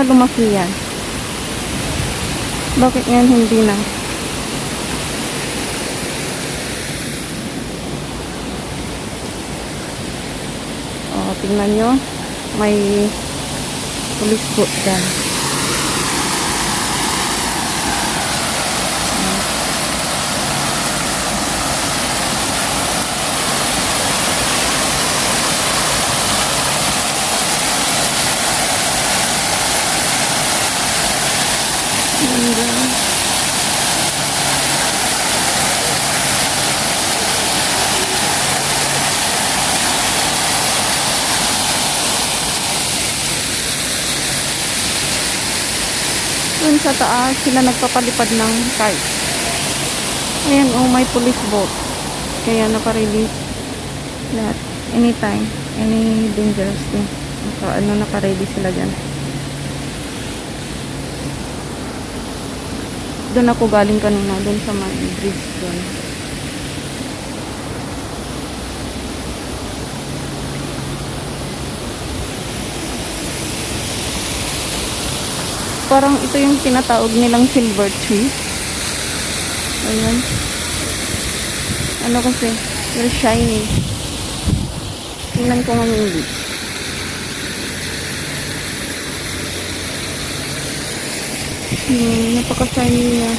sana lumaki yan. Bakit ngayon hindi na? O, tingnan nyo. May police boat dyan. Dun sa taas, sila nagpapalipad ng kite. Ayan, oh, may police boat. Kaya naka-release lahat. Anytime, any dangerous thing. Naka-ready sila dyan. Doon ako galing kanina, doon sa may bridge doon. Parang ito yung tinatawag nilang silver tree. Ayan. Ano kasi, very shiny. Tingnan ko nga yung leaves. Napaka-shiny niya.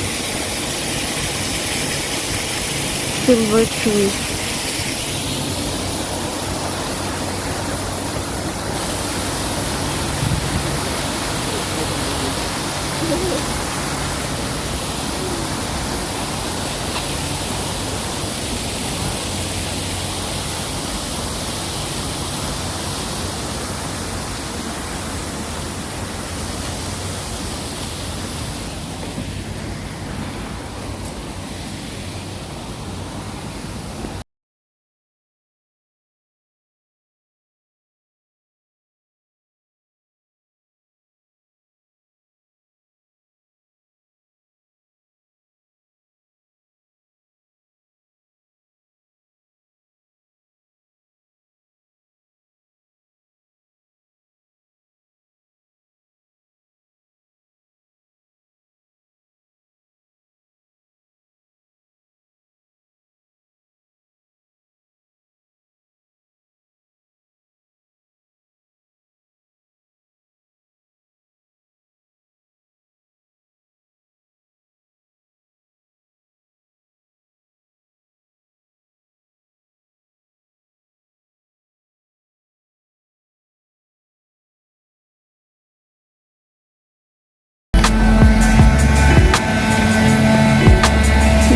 Silver tree.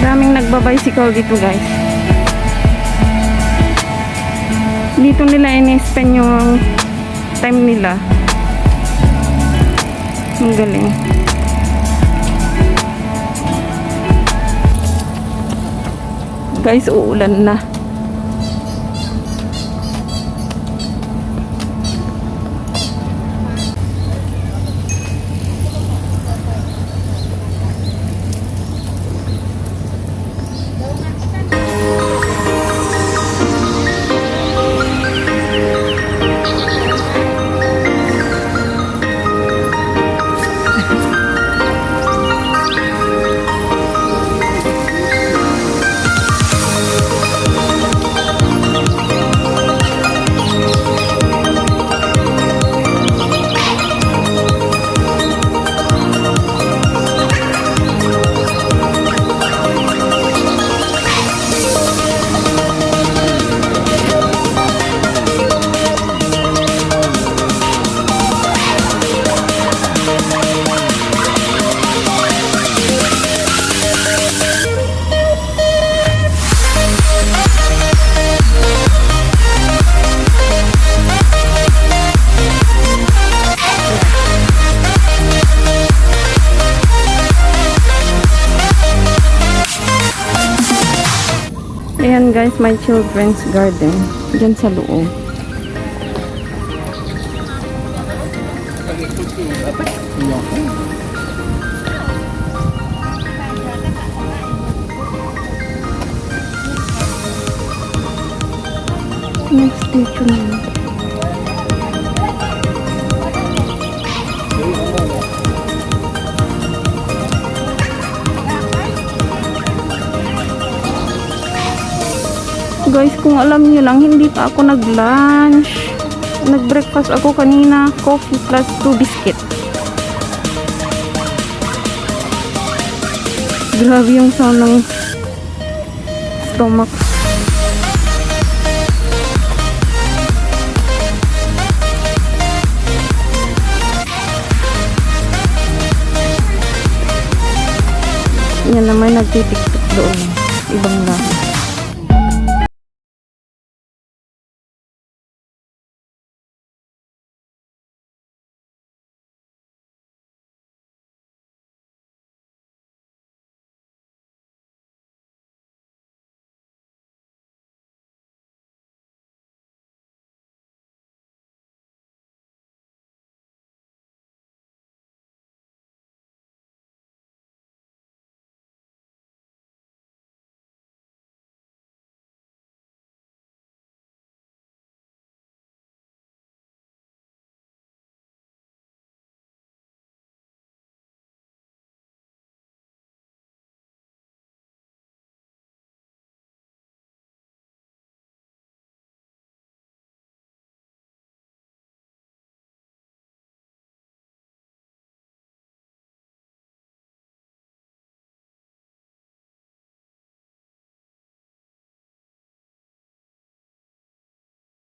Daming nagbabicycle dito, guys. Dito nila ini-spend yung time nila. Ang galing. Guys, uulan na. Ayan guys, my children's garden. Diyan sa loob. Next station na. Guys, kung alam niyo lang, hindi pa ako nag-lunch. Nag-breakfast ako kanina, coffee plus 2 biscuit. Grabe yung sound ng stomach. Yan naman nagtitiktok doon. Ibang lahat.